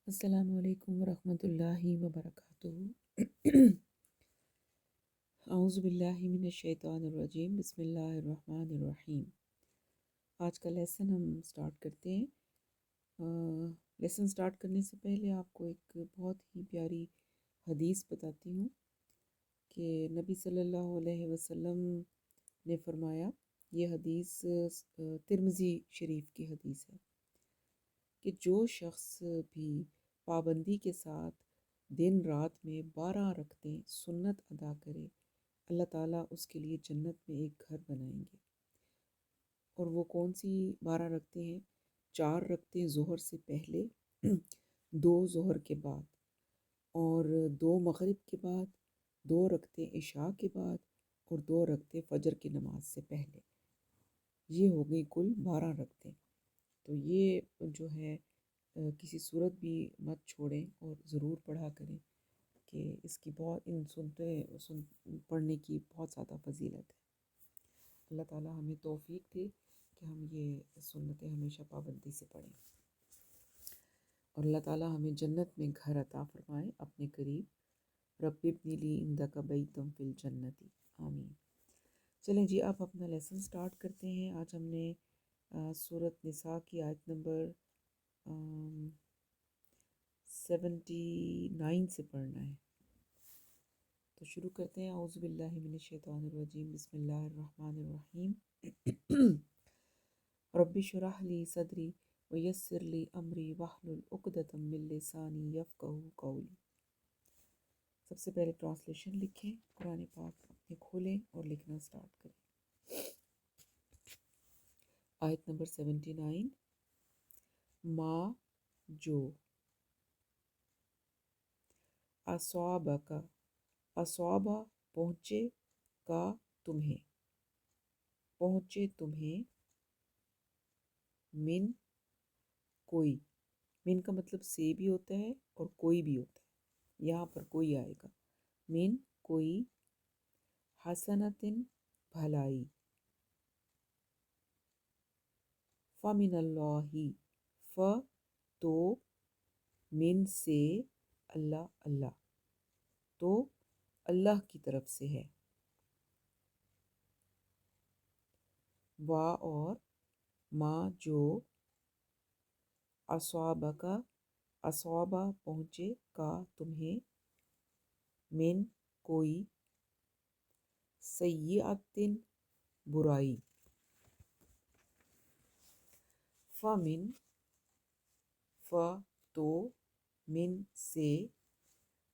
السلام علیکم ورحمۃ اللہ وبرکاتہ۔ اعوذ باللہ من الشیطان الرجیم، بسم اللہ الرحمن الرحیم۔ آج کا لیسن ہم سٹارٹ کرتے ہیں۔ لیسن سٹارٹ کرنے سے پہلے آپ کو ایک بہت ہی پیاری حدیث بتاتی ہوں کہ نبی صلی اللہ علیہ وسلم نے فرمایا، یہ حدیث ترمذی شریف کی حدیث ہے، کہ جو شخص بھی پابندی کے ساتھ دن رات میں 12 رکعتیں سنت ادا کرے، اللہ تعالیٰ اس کے لیے جنت میں ایک گھر بنائیں گے۔ اور وہ کون سی 12 رکعتیں ہیں؟ 4 رکعتیں ظہر سے پہلے، 2 ظہر کے بعد، اور 2 مغرب کے بعد، 2 رکعتیں عشاء کے بعد، اور 2 رکعتیں فجر کی نماز سے پہلے۔ یہ ہو گئی کل 12 رکعتیں۔ تو یہ جو ہے کسی صورت بھی مت چھوڑیں اور ضرور پڑھا کریں، کہ اس کی بہت پڑھنے کی بہت زیادہ فضیلت ہے۔ اللہ تعالیٰ ہمیں توفیق دے کہ ہم یہ سنتیں ہمیشہ پابندی سے پڑھیں، اور اللہ تعالیٰ ہمیں جنت میں گھر عطا فرمائے اپنے قریب۔ رب ابن لی عندک بیتا فی الجنت، آمین۔ چلیں جی، اب اپنا لیسن سٹارٹ کرتے ہیں۔ آج ہم نے سورۃ نساء کی آیت نمبر 79 سے پڑھنا ہے، تو شروع کرتے ہیں۔ اعوذ باللہ من الشیطان الرجیم، بسم اللہ الرحمن الرحیم۔ رب اشرح لی صدری ویسر لی امری واحلل عقدۃ من لسانی یفقہوا قولی۔ سب سے پہلے ٹرانسلیشن لکھیں، قرآن پاک اپنے کھولیں اور لکھنا سٹارٹ کریں۔ آیت نمبر 79۔ ما جو، اصابک، اصابہ پہنچے، کا تمہیں، پہنچے تمہیں، من کوئی، من کا مطلب سے بھی ہوتا ہے اور کوئی بھی ہوتا ہے، یہاں پر کوئی آئے گا۔ من کوئی، حسنتن بھلائی، فمن اللہ، ف تو، من سے، اللہ اللہ، تو اللہ کی طرف سے ہے۔ وا اور ما جو، اصابکا، اصابہ پہنچے، کا تمہیں، من کوئی، سیئاتن برائی، فمن، ف تو، من سے،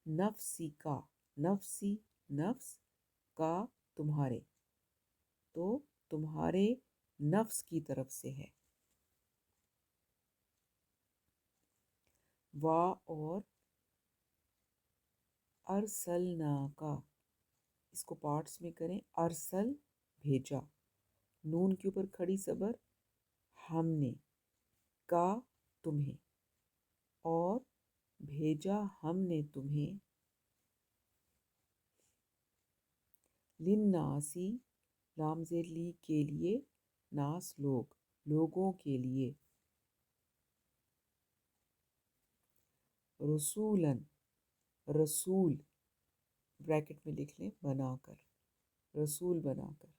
نفسی کا، نفسی نفس، کا تمہارے، تو تمہارے نفس کی طرف سے ہے۔ وا اور ارسلناکا، اس کو پارٹس میں کریں۔ ارسل بھیجا، نون کے اوپر کھڑی صبر، ہم نے، کا تمہیں، اور بھیجا ہم نے تمہیں، للناسی، لام زیر لی کے لیے، ناس لوگ، لوگوں کے لیے، رسولاً، رسول بریکٹ میں لکھ لیں، بنا کر، رسول بنا کر۔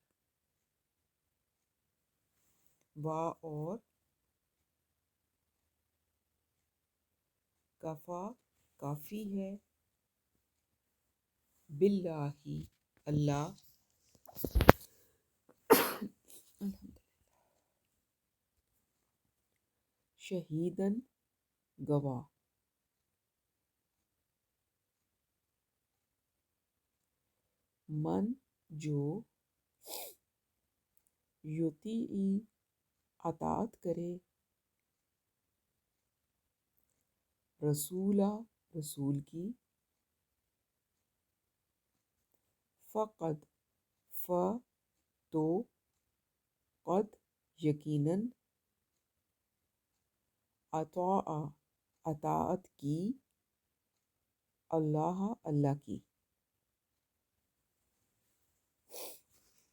وا اور کفا، کافی ہے، باللہ اللہ، شہیداً گواہ، من جو، یطیع اطاعت کرے، رسولہ رسول کی، فقد، ف تو، قد یقیناً، اطاع اطاعت کی، اللہ اللہ کی۔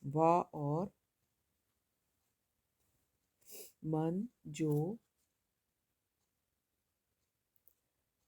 وا اور من جو،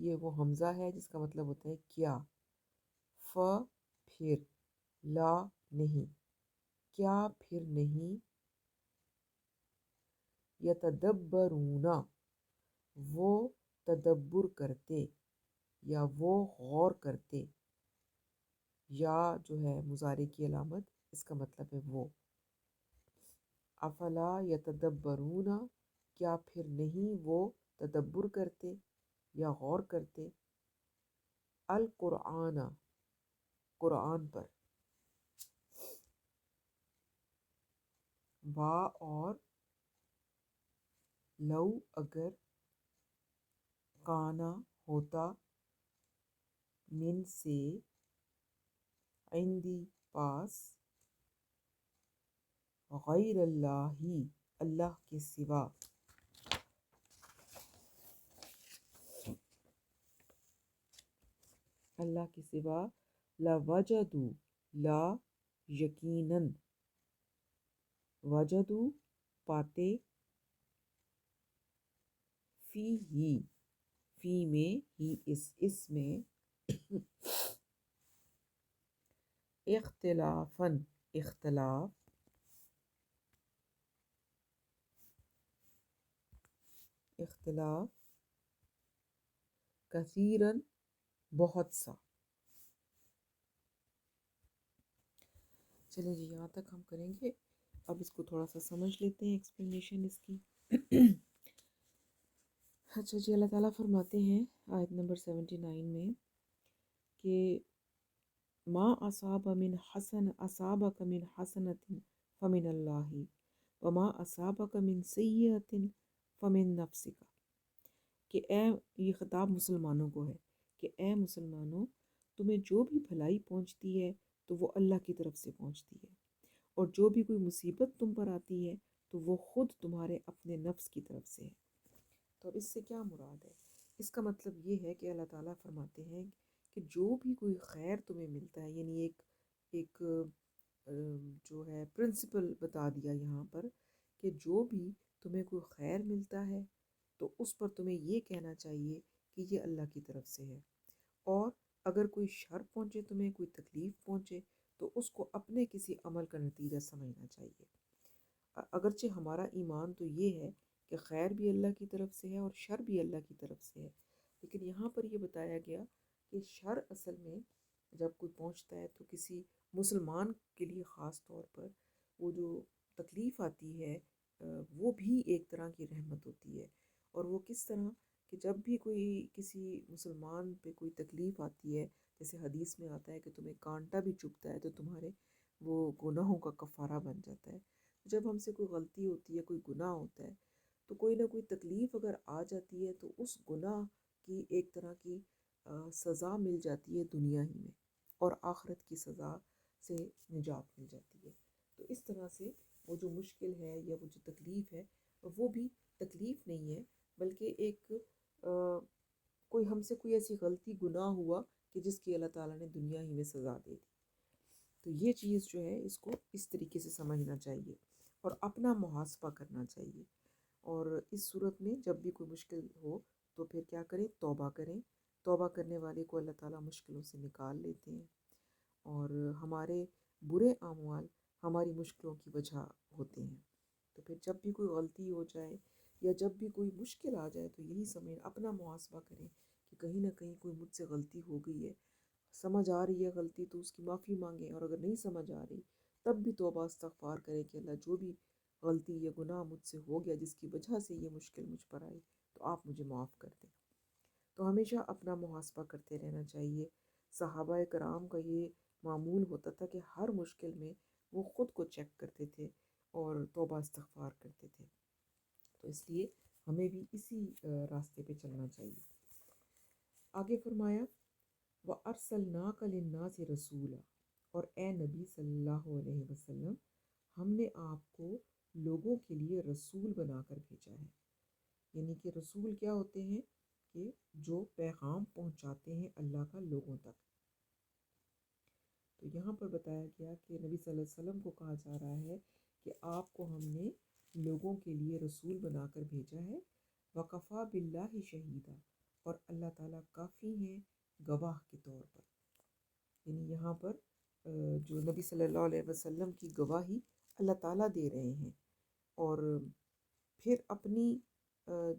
یہ وہ حمزہ ہے جس کا مطلب ہوتا ہے کیا، ف پھر، لا نہیں، کیا پھر نہیں، یتدبرون وہ تدبر کرتے یا وہ غور کرتے، یا جو ہے مضارع کی علامت، اس کا مطلب ہے وہ، افلا یتدبرون کیا پھر نہیں وہ تدبر کرتے یا غور کرتے، القرآن قرآن پر، وا اور لو اگر، کانا ہوتا، من سے، عندی پاس، غیر اللہ اللہ کے سوا، اللہ کے سوا، لوجدوا لا یقیناً، وجدوا پاتے، فی ہی، فی میں ہی اس میں، اختلافاً اختلاف، اختلاف، کثیراً بہت سا۔ چلیں جی یہاں تک ہم کریں گے، اب اس کو تھوڑا سا سمجھ لیتے ہیں ایکسپلینیشن اس کی۔ اچھا جی، اللہ تعالیٰ فرماتے ہیں آیت نمبر 79 میں کہ ما اصابک من حسنۃ فمن اللہ وما اصابک من سیئۃ فمن نفسک، کہ اے، یہ خطاب مسلمانوں کو ہے کہ اے مسلمانوں، تمہیں جو بھی بھلائی پہنچتی ہے تو وہ اللہ کی طرف سے پہنچتی ہے، اور جو بھی کوئی مصیبت تم پر آتی ہے تو وہ خود تمہارے اپنے نفس کی طرف سے ہے۔ تو اب اس سے کیا مراد ہے؟ اس کا مطلب یہ ہے کہ اللہ تعالیٰ فرماتے ہیں کہ جو بھی کوئی خیر تمہیں ملتا ہے، یعنی ایک جو ہے پرنسپل بتا دیا یہاں پر، کہ جو بھی تمہیں کوئی خیر ملتا ہے تو اس پر تمہیں یہ کہنا چاہیے کہ یہ اللہ کی طرف سے ہے، اور اگر کوئی شر پہنچے، تمہیں کوئی تکلیف پہنچے، تو اس کو اپنے کسی عمل کا نتیجہ سمجھنا چاہیے۔ اگرچہ ہمارا ایمان تو یہ ہے کہ خیر بھی اللہ کی طرف سے ہے اور شر بھی اللہ کی طرف سے ہے، لیکن یہاں پر یہ بتایا گیا کہ شر اصل میں جب کوئی پہنچتا ہے تو کسی مسلمان کے لیے خاص طور پر وہ جو تکلیف آتی ہے وہ بھی ایک طرح کی رحمت ہوتی ہے۔ اور وہ کس طرح کہ جب بھی کوئی کسی مسلمان پہ کوئی تکلیف آتی ہے، جیسے حدیث میں آتا ہے کہ تمہیں کانٹا بھی چبھتا ہے تو تمہارے وہ گناہوں کا کفارہ بن جاتا ہے۔ جب ہم سے کوئی غلطی ہوتی ہے، کوئی گناہ ہوتا ہے، تو کوئی نہ کوئی تکلیف اگر آ جاتی ہے تو اس گناہ کی ایک طرح کی سزا مل جاتی ہے دنیا ہی میں، اور آخرت کی سزا سے نجات مل جاتی ہے۔ تو اس طرح سے وہ جو مشکل ہے یا وہ جو تکلیف ہے، وہ بھی تکلیف نہیں ہے، بلکہ ایک کوئی ہم سے کوئی ایسی غلطی گناہ ہوا کہ جس کی اللہ تعالیٰ نے دنیا ہی میں سزا دے دی۔ تو یہ چیز جو ہے اس کو اس طریقے سے سمجھنا چاہیے اور اپنا محاسبہ کرنا چاہیے، اور اس صورت میں جب بھی کوئی مشکل ہو تو پھر کیا کریں؟ توبہ کریں۔ توبہ کرنے والے کو اللہ تعالیٰ مشکلوں سے نکال لیتے ہیں، اور ہمارے برے اعمال ہماری مشکلوں کی وجہ ہوتے ہیں۔ تو پھر جب بھی کوئی غلطی ہو جائے یا جب بھی کوئی مشکل آ جائے تو یہی سمجھ اپنا محاسبہ کریں کہ کہیں نہ کہیں کوئی مجھ سے غلطی ہو گئی ہے، سمجھ آ رہی ہے غلطی تو اس کی معافی مانگیں، اور اگر نہیں سمجھ آ رہی تب بھی توبہ استغفار کریں کہ اللہ جو بھی غلطی یا گناہ مجھ سے ہو گیا جس کی وجہ سے یہ مشکل مجھ پر آئی تو آپ مجھے معاف کر دیں۔ تو ہمیشہ اپنا محاسبہ کرتے رہنا چاہیے۔ صحابہ کرام کا یہ معمول ہوتا تھا کہ ہر مشکل میں وہ خود کو چیک کرتے تھے اور توبہ استغفار کرتے تھے، تو اس لیے ہمیں بھی اسی راستے پہ چلنا چاہیے۔ آگے فرمایا وَأَرْسَلْنَاكَ لِلنَّاسِ رَسُولًا، اور اے نبی صلی اللہ علیہ وسلم، ہم نے آپ کو لوگوں کے لیے رسول بنا کر بھیجا ہے۔ یعنی کہ رسول کیا ہوتے ہیں؟ کہ جو پیغام پہنچاتے ہیں اللہ کا لوگوں تک۔ تو یہاں پر بتایا گیا کہ نبی صلی اللہ علیہ وسلم کو کہا جا رہا ہے کہ آپ کو ہم نے لوگوں کے لیے رسول بنا کر بھیجا ہے، وَكَفَى بِاللَّهِ شَهِيدًا، اور اللہ تعالیٰ کافی ہیں گواہ کے طور پر. یعنی یہاں پر جو نبی صلی اللہ علیہ وسلم کی گواہی اللہ تعالیٰ دے رہے ہیں، اور پھر اپنی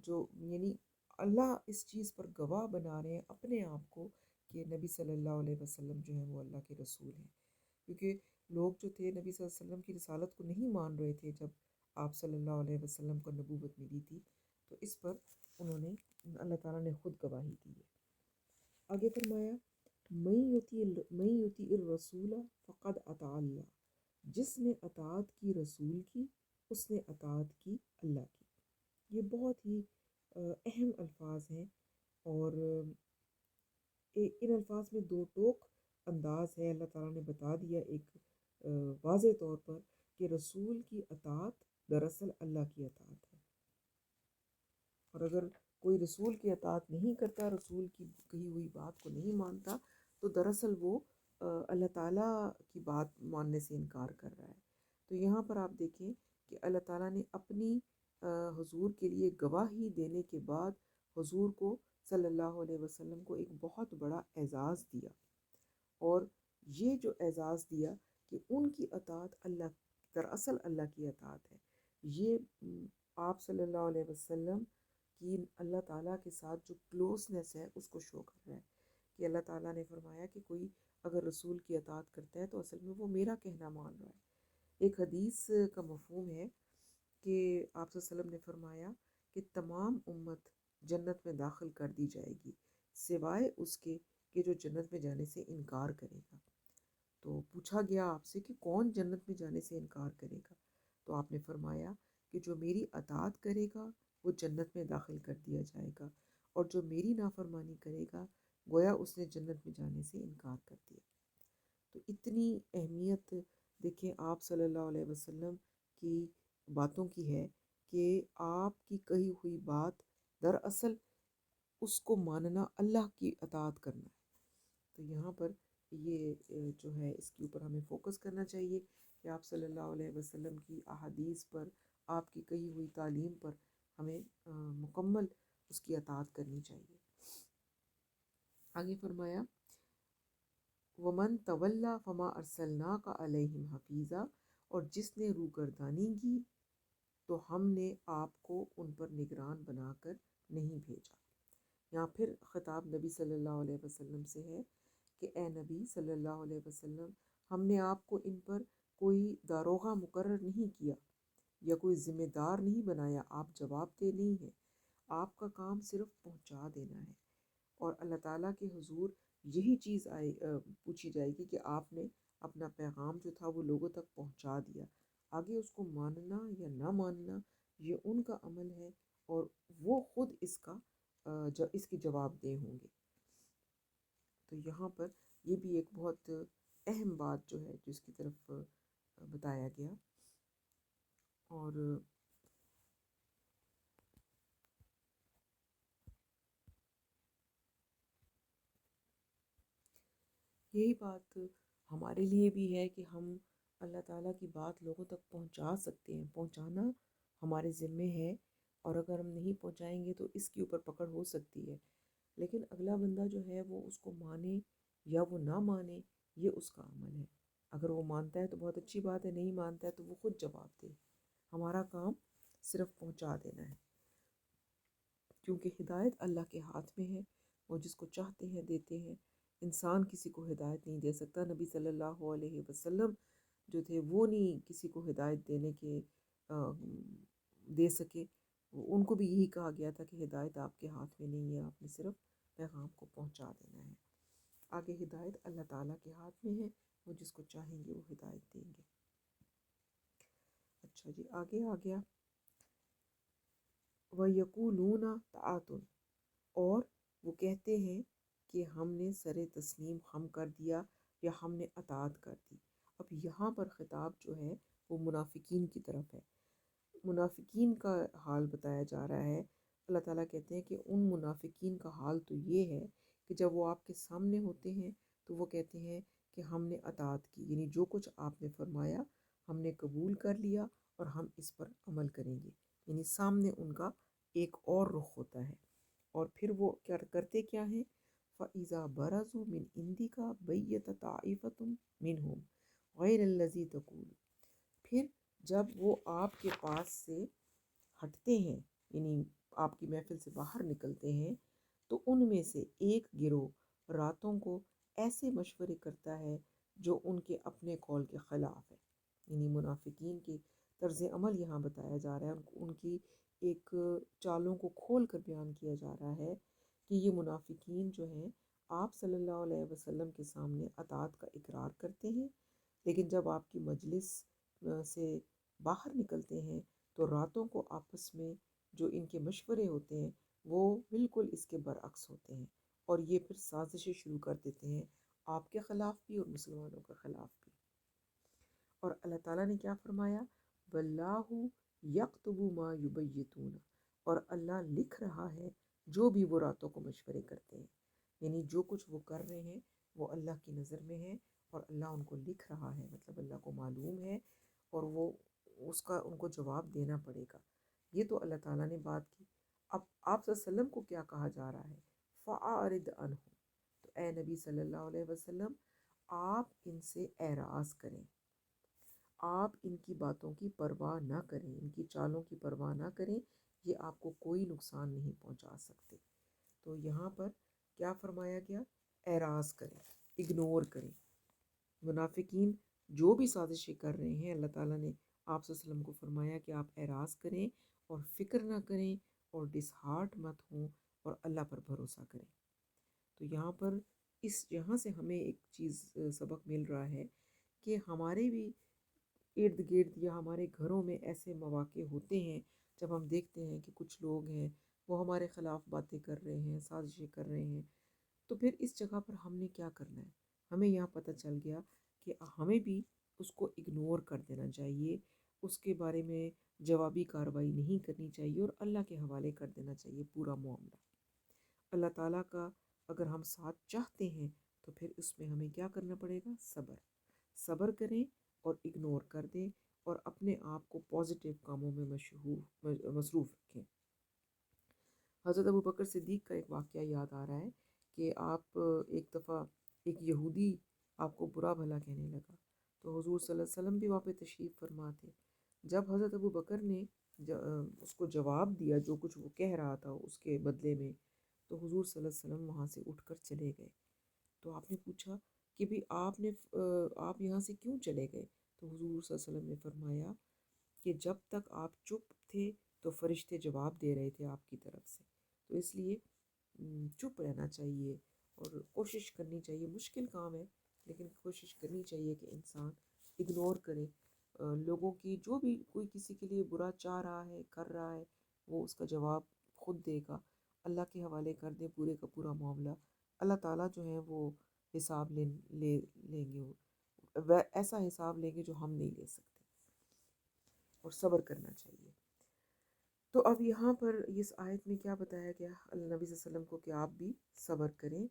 جو یعنی اللہ اس چیز پر گواہ بنا رہے ہیں اپنے آپ کو کہ نبی صلی اللہ علیہ وسلم جو ہیں وہ اللہ کے رسول ہیں. کیونکہ لوگ جو تھے نبی صلی اللہ علیہ وسلم کی رسالت کو نہیں مان رہے تھے جب آپ صلی اللہ علیہ وسلم کو نبوت ملی تھی، تو اس پر انہوں نے اللہ تعالیٰ نے خود گواہی دی ہے. آگے فرمایا من یطیع الرسول فقد اطاع اللہ، جس نے اطاعت کی رسول کی اس نے اطاعت کی اللہ کی. یہ بہت ہی اہم الفاظ ہیں، اور ان الفاظ میں دو ٹوک انداز ہے. اللہ تعالیٰ نے بتا دیا ایک واضح طور پر کہ رسول کی اطاعت دراصل اللہ کی اطاعت ہے، اور اگر کوئی رسول کی اطاعت نہیں کرتا، رسول کی کہی ہوئی بات کو نہیں مانتا، تو دراصل وہ اللہ تعالیٰ کی بات ماننے سے انکار کر رہا ہے. تو یہاں پر آپ دیکھیں کہ اللہ تعالیٰ نے اپنی حضور کے لیے گواہی دینے کے بعد حضور کو صلی اللہ علیہ وسلم کو ایک بہت بڑا اعزاز دیا، اور یہ جو اعزاز دیا کہ ان کی اطاعت اللہ دراصل اللہ کی اطاعت ہے، یہ آپ صلی اللہ علیہ وسلم کی اللہ تعالیٰ کے ساتھ جو کلوزنس ہے اس کو شو کر رہا ہے. کہ اللہ تعالیٰ نے فرمایا کہ کوئی اگر رسول کی اطاعت کرتا ہے تو اصل میں وہ میرا کہنا مان رہا ہے. ایک حدیث کا مفہوم ہے کہ آپ صلی اللہ علیہ وسلم نے فرمایا کہ تمام امت جنت میں داخل کر دی جائے گی سوائے اس کے کہ جو جنت میں جانے سے انکار کرے گا. تو پوچھا گیا آپ سے کہ کون جنت میں جانے سے انکار کرے گا، تو آپ نے فرمایا کہ جو میری اطاعت کرے گا وہ جنت میں داخل کر دیا جائے گا، اور جو میری نافرمانی کرے گا گویا اس نے جنت میں جانے سے انکار کر دیا. تو اتنی اہمیت دیکھیں آپ صلی اللہ علیہ وسلم کی باتوں کی ہے کہ آپ کی کہی ہوئی بات دراصل اس کو ماننا اللہ کی اطاعت کرنا ہے. تو یہاں پر یہ جو ہے اس کے اوپر ہمیں فوکس کرنا چاہیے کہ آپ صلی اللہ علیہ وسلم کی احادیث پر، آپ کی کہی ہوئی تعلیم پر ہمیں مکمل اس کی اطاعت کرنی چاہیے. آگے فرمایا وَمَن تَوَلَّى فَمَا أَرْسَلْنَاكَ عَلَيْهِمْ حَفِيظًا، اور جس نے روگردانی کی تو ہم نے آپ کو ان پر نگران بنا کر نہیں بھیجا. یہاں پھر خطاب نبی صلی اللہ علیہ وسلم سے ہے کہ اے نبی صلی اللہ علیہ وسلم، ہم نے آپ کو ان پر کوئی داروغہ مقرر نہیں کیا یا کوئی ذمہ دار نہیں بنایا. آپ جواب دہ نہیں ہیں، آپ کا کام صرف پہنچا دینا ہے. اور اللہ تعالیٰ کے حضور یہی چیز پوچھی جائے گی کہ آپ نے اپنا پیغام جو تھا وہ لوگوں تک پہنچا دیا. آگے اس کو ماننا یا نہ ماننا یہ ان کا عمل ہے، اور وہ خود اس کی جواب دہ ہوں گے. تو یہاں پر یہ بھی ایک بہت اہم بات جو ہے جس کی طرف بتایا گیا. اور یہی بات ہمارے لیے بھی ہے کہ ہم اللہ تعالیٰ کی بات لوگوں تک پہنچا سکتے ہیں، پہنچانا ہمارے ذمے ہے، اور اگر ہم نہیں پہنچائیں گے تو اس کے اوپر پکڑ ہو سکتی ہے. لیکن اگلا بندہ جو ہے وہ اس کو مانے یا وہ نہ مانے یہ اس کا عمل ہے. اگر وہ مانتا ہے تو بہت اچھی بات ہے، نہیں مانتا ہے تو وہ خود جواب دے. ہمارا کام صرف پہنچا دینا ہے، کیونکہ ہدایت اللہ کے ہاتھ میں ہے، وہ جس کو چاہتے ہیں دیتے ہیں. انسان کسی کو ہدایت نہیں دے سکتا. نبی صلی اللہ علیہ وسلم جو تھے وہ نہیں کسی کو ہدایت دے سکے. ان کو بھی یہی کہا گیا تھا کہ ہدایت آپ کے ہاتھ میں نہیں ہے، آپ نے صرف پیغام کو پہنچا دینا ہے. آگے ہدایت اللہ تعالیٰ کے ہاتھ میں ہے، وہ جس کو چاہیں گے وہ ہدایت دیں گے. اچھا جی، آگے آ گیا وَيَقُولُونَ طَاعَةٌ، اور وہ کہتے ہیں کہ ہم نے سر تسلیم خم کر دیا یا ہم نے اطاعت کر دی. اب یہاں پر خطاب جو ہے وہ منافقین کی طرف ہے. منافقین کا حال بتایا جا رہا ہے. اللہ تعالیٰ کہتے ہیں کہ ان منافقین کا حال تو یہ ہے کہ جب وہ آپ کے سامنے ہوتے ہیں تو وہ کہتے ہیں کہ ہم نے اطاعت کی، یعنی جو کچھ آپ نے فرمایا ہم نے قبول کر لیا اور ہم اس پر عمل کریں گے. یعنی سامنے ان کا ایک اور رخ ہوتا ہے. اور پھر وہ کیا کرتے کیا ہیں؟ فَإِذَا بَرَزُوا مِنْ عِنْدِكَ بَيَّتَ طَائِفَةٌ مِّنْهُمْ غَيْرَ الَّذِي تَقُولُ، پھر جب وہ آپ کے پاس سے ہٹتے ہیں، یعنی آپ کی محفل سے باہر نکلتے ہیں، تو ان میں سے ایک گروہ راتوں کو ایسے مشورے کرتا ہے جو ان کے اپنے قول کے خلاف ہے۔ یعنی منافقین کی طرز عمل یہاں بتایا جا رہا ہے، ان کی ایک چالوں کو کھول کر بیان کیا جا رہا ہے کہ یہ منافقین جو ہیں آپ صلی اللہ علیہ وسلم کے سامنے اطاعت کا اقرار کرتے ہیں، لیکن جب آپ کی مجلس سے باہر نکلتے ہیں تو راتوں کو آپس میں جو ان کے مشورے ہوتے ہیں وہ بالکل اس کے برعکس ہوتے ہیں، اور یہ پھر سازشیں شروع کر دیتے ہیں آپ کے خلاف بھی اور مسلمانوں کے خلاف بھی۔ اور اللہ تعالیٰ نے کیا فرمایا؟ واللہ یکتب ما یبیتون، اور اللہ لکھ رہا ہے جو بھی وہ راتوں کو مشورے کرتے ہیں، یعنی جو کچھ وہ کر رہے ہیں وہ اللہ کی نظر میں ہے اور اللہ ان کو لکھ رہا ہے، مطلب اللہ کو معلوم ہے اور وہ اس کا ان کو جواب دینا پڑے گا۔ یہ تو اللہ تعالیٰ نے بات کی۔ اب آپ صلی اللہ علیہ وسلم کو کیا کہا جا رہا ہے؟ فَأَعْرِضْ عَنْهُمْ، تو اے نبی صلی اللہ علیہ وسلم آپ ان سے اعراض کریں، آپ ان کی باتوں کی پرواہ نہ کریں، ان کی چالوں کی پرواہ نہ کریں، یہ آپ کو کوئی نقصان نہیں پہنچا سکتے۔ تو یہاں پر کیا فرمایا گیا؟ اعراض کریں، اگنور کریں۔ منافقین جو بھی سازشیں کر رہے ہیں اللہ تعالیٰ نے آپ صلی اللہ علیہ وسلم کو فرمایا کہ آپ اعراض کریں اور فکر نہ کریں اور ڈسہارٹ مت ہوں اور اللہ پر بھروسہ کریں۔ تو یہاں پر یہاں سے ہمیں ایک چیز سبق مل رہا ہے کہ ہمارے بھی ارد گرد یا ہمارے گھروں میں ایسے مواقع ہوتے ہیں جب ہم دیکھتے ہیں کہ کچھ لوگ ہیں وہ ہمارے خلاف باتیں کر رہے ہیں، سازشیں کر رہے ہیں، تو پھر اس جگہ پر ہم نے کیا کرنا ہے؟ ہمیں یہاں پتہ چل گیا کہ ہمیں بھی اس کو اگنور کر دینا چاہیے، اس کے بارے میں جوابی کارروائی نہیں کرنی چاہیے اور اللہ کے حوالے کر دینا چاہیے پورا معاملہ۔ اللہ تعالیٰ کا اگر ہم ساتھ چاہتے ہیں تو پھر اس میں ہمیں کیا کرنا پڑے گا؟ صبر کریں اور اگنور کر دیں اور اپنے آپ کو پازیٹیو کاموں میں مصروف رکھیں۔ حضرت ابوبکر صدیق کا ایک واقعہ یاد آ رہا ہے کہ آپ ایک دفعہ ایک یہودی آپ کو برا بھلا کہنے لگا، تو حضور صلی اللہ علیہ وسلم بھی وہاں پہ تشریف فرما تھے۔ جب حضرت ابوبکر نے اس کو جواب دیا جو کچھ وہ کہہ رہا تھا اس کے بدلے میں، تو حضور صلی اللہ علیہ وسلم وہاں سے اٹھ کر چلے گئے۔ تو آپ نے پوچھا کہ بھی آپ یہاں سے کیوں چلے گئے؟ تو حضور صلی اللہ علیہ وسلم نے فرمایا کہ جب تک آپ چپ تھے تو فرشتے جواب دے رہے تھے آپ کی طرف سے، تو اس لیے چپ رہنا چاہیے اور کوشش کرنی چاہیے، مشکل کام ہے لیکن کوشش کرنی چاہیے کہ انسان اگنور کرے لوگوں کی، جو بھی کوئی کسی کے لیے برا چاہ رہا ہے کر رہا ہے وہ اس کا جواب خود دے گا، اللہ کے حوالے کر دے پورے کا پورا معاملہ، اللہ تعالیٰ جو ہے وہ حساب لیں گے، ایسا حساب لیں گے جو ہم نہیں لے سکتے، اور صبر کرنا چاہیے۔ تو اب یہاں پر اس آیت میں کیا بتایا گیا اللہ نبی صلی اللہ علیہ وسلم کو کہ آپ بھی صبر کریں،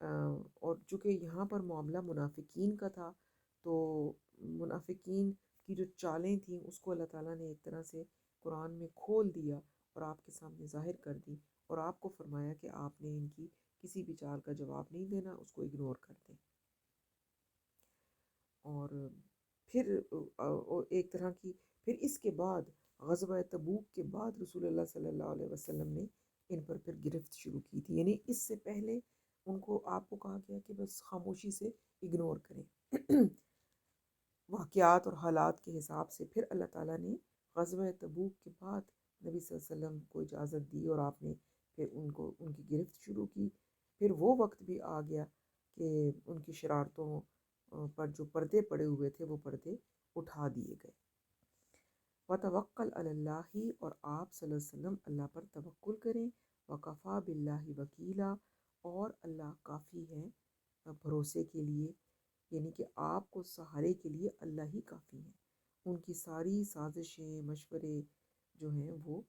اور چونکہ یہاں پر معاملہ منافقین کا تھا تو منافقین کی جو چالیں تھیں اس کو اللہ تعالیٰ نے ایک طرح سے قرآن میں کھول دیا اور آپ کے سامنے ظاہر کر دی، اور آپ کو فرمایا کہ آپ نے ان کی کسی بھی چال کا جواب نہیں دینا، اس کو اگنور کر دیں۔ اور پھر ایک طرح کی پھر اس کے بعد غزوہ تبوک کے بعد رسول اللہ صلی اللہ علیہ وسلم نے ان پر پھر گرفت شروع کی تھی، یعنی اس سے پہلے ان کو آپ کو کہا گیا کہ بس خاموشی سے اگنور کریں واقعات اور حالات کے حساب سے۔ پھر اللہ تعالیٰ نے غزوہ تبوک کے بعد نبی صلی اللہ علیہ وسلم کو اجازت دی اور آپ نے پھر ان کی گرفت شروع کی۔ پھر وہ وقت بھی آ گیا کہ ان کی شرارتوں پر جو پردے پڑے ہوئے تھے وہ پردے اٹھا دیے گئے۔ وَتَوَكَّلْ عَلَى اللَّهِ، اور آپ صلی اللہ علیہ وسلم اللہ پر توکل کریں، وَكَفَى بِاللَّهِ وَكِيلًا، اور اللہ کافی ہے بھروسے کے لیے، یعنی کہ آپ کو سہارے کے لیے اللہ ہی کافی ہیں، ان کی ساری سازشیں مشورے جو ہیں وہ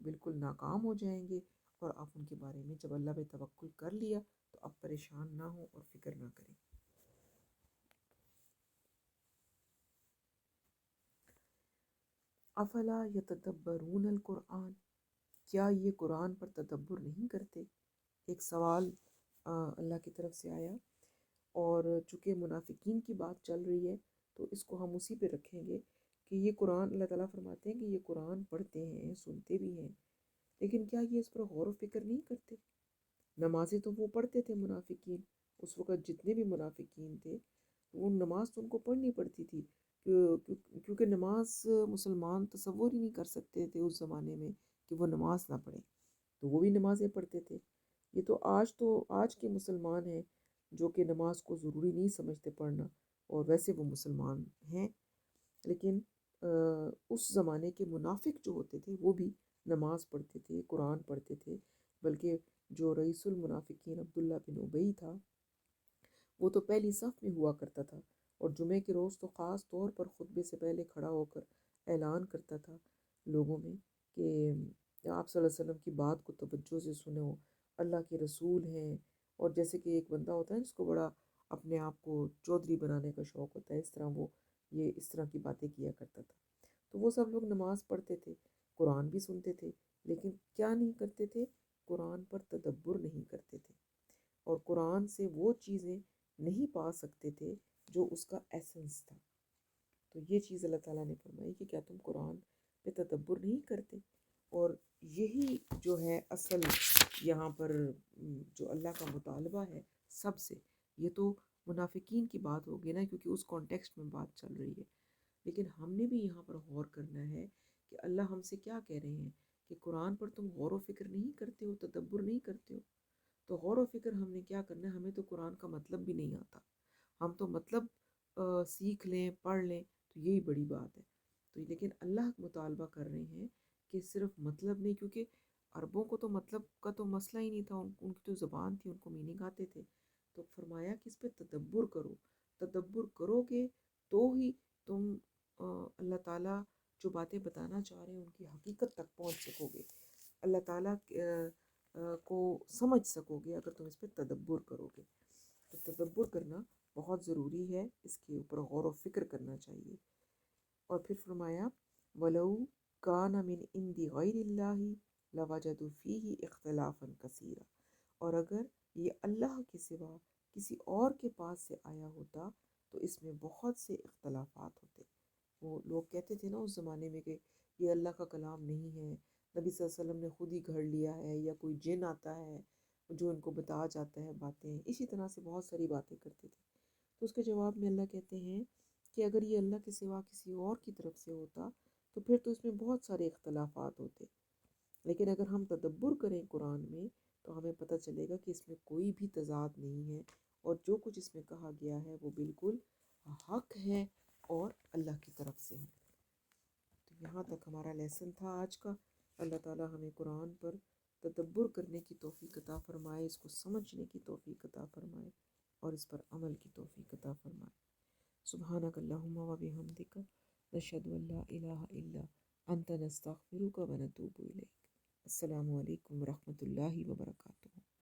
بالکل ناکام ہو جائیں گے، اور آپ ان کے بارے میں جب اللہ پہ توکل کر لیا تو آپ پریشان نہ ہوں اور فکر نہ کریں۔ افلا یتدبرون القرآن، کیا یہ قرآن پر تدبر نہیں کرتے؟ ایک سوال اللہ کی طرف سے آیا، اور چونکہ منافقین کی بات چل رہی ہے تو اس کو ہم اسی پہ رکھیں گے کہ یہ قرآن، اللہ تعالیٰ فرماتے ہیں کہ یہ قرآن پڑھتے ہیں، سنتے بھی ہیں، لیکن کیا یہ اس پر غور و فکر نہیں کرتے؟ نمازیں تو وہ پڑھتے تھے منافقین، اس وقت جتنے بھی منافقین تھے وہ نماز تو ان کو پڑھنی پڑتی تھی، کیونکہ نماز مسلمان تصور ہی نہیں کر سکتے تھے اس زمانے میں کہ وہ نماز نہ پڑھیں، تو وہ بھی نمازیں پڑھتے تھے۔ یہ تو آج کے مسلمان ہیں جو کہ نماز کو ضروری نہیں سمجھتے پڑھنا، اور ویسے وہ مسلمان ہیں، لیکن اس زمانے کے منافق جو ہوتے تھے وہ بھی نماز پڑھتے تھے، قرآن پڑھتے تھے، بلکہ جو رئیس المنافقین عبداللہ بن ابی تھا وہ تو پہلی صف میں ہوا کرتا تھا، اور جمعے کے روز تو خاص طور پر خطبے سے پہلے کھڑا ہو کر اعلان کرتا تھا لوگوں میں کہ آپ صلی اللہ علیہ وسلم کی بات کو توجہ سے سنو، اللہ کے رسول ہیں۔ اور جیسے کہ ایک بندہ ہوتا ہے جس کو بڑا اپنے آپ کو چودھری بنانے کا شوق ہوتا ہے، اس طرح وہ یہ اس طرح کی باتیں کیا کرتا تھا۔ تو وہ سب لوگ نماز پڑھتے تھے، قرآن بھی سنتے تھے، لیکن کیا نہیں کرتے تھے؟ قرآن پر تدبر نہیں کرتے تھے، اور قرآن سے وہ چیزیں نہیں پا سکتے تھے جو اس کا ایسنس تھا۔ تو یہ چیز اللہ تعالیٰ نے فرمائی کہ کیا تم قرآن پہ تدبر نہیں کرتے؟ اور یہی جو ہے اصل یہاں پر جو اللہ کا مطالبہ ہے سب سے، یہ تو منافقین کی بات ہوگی نا، کیونکہ اس کانٹیکسٹ میں بات چل رہی ہے، لیکن ہم نے بھی یہاں پر غور کرنا ہے کہ اللہ ہم سے کیا کہہ رہے ہیں کہ قرآن پر تم غور و فکر نہیں کرتے ہو، تدبر نہیں کرتے ہو۔ تو غور و فکر ہم نے کیا کرنا ہے؟ ہمیں تو قرآن کا مطلب بھی نہیں آتا، ہم تو مطلب سیکھ لیں، پڑھ لیں تو یہی بڑی بات ہے۔ تو لیکن اللہ مطالبہ کر رہے ہیں کہ صرف مطلب نہیں، کیونکہ عربوں کو تو مطلب کا تو مسئلہ ہی نہیں تھا، ان کی تو زبان تھی، ان کو میننگ آتے تھے، تو فرمایا کہ اس پہ تدبر کرو، تدبر کرو گے تو ہی تم اللہ تعالیٰ جو باتیں بتانا چاہ رہے ہیں ان کی حقیقت تک پہنچ سکو گے، اللہ تعالیٰ کو سمجھ سکو گے اگر تم اس پہ تدبر کرو گے۔ تو تدبر کرنا بہت ضروری ہے، اس کے اوپر غور و فکر کرنا چاہیے۔ اور پھر فرمایا وَلَوْ كَانَ مِنْ عِنْدِ غَيْرِ اللَّهِ لَوَجَدُوا فِيهِ اخْتِلَافًا كَثِيرًا، اور اگر یہ اللہ کے سوا کسی اور کے پاس سے آیا ہوتا تو اس میں بہت سے اختلافات ہوتے۔ وہ لوگ کہتے تھے نا اس زمانے میں کہ یہ اللہ کا کلام نہیں ہے، نبی صلی اللہ علیہ وسلم نے خود ہی گھڑ لیا ہے، یا کوئی جن آتا ہے جو ان کو بتا جاتا ہے باتیں، اسی طرح سے بہت ساری باتیں کرتے تھے۔ تو اس کے جواب میں اللہ کہتے ہیں کہ اگر یہ اللہ کے سوا کسی اور کی طرف سے ہوتا تو پھر تو اس میں بہت سارے اختلافات ہوتے، لیکن اگر ہم تدبر کریں قرآن میں تو ہمیں پتہ چلے گا کہ اس میں کوئی بھی تضاد نہیں ہے، اور جو کچھ اس میں کہا گیا ہے وہ بالکل حق ہے اور اللہ کی طرف سے ہے۔ تو یہاں تک ہمارا لیسن تھا آج کا۔ اللہ تعالیٰ ہمیں قرآن پر تدبر کرنے کی توفیق عطا فرمائے، اس کو سمجھنے کی توفیق عطا فرمائے، اور اس پر عمل کی توفیق عطا فرمائے۔ سبحانک اللہم و بحمدک، نشہد ان لا الہ الا انت، نستغفرک و نتوب الیک۔ السلام علیکم ورحمۃ اللہ وبرکاتہ۔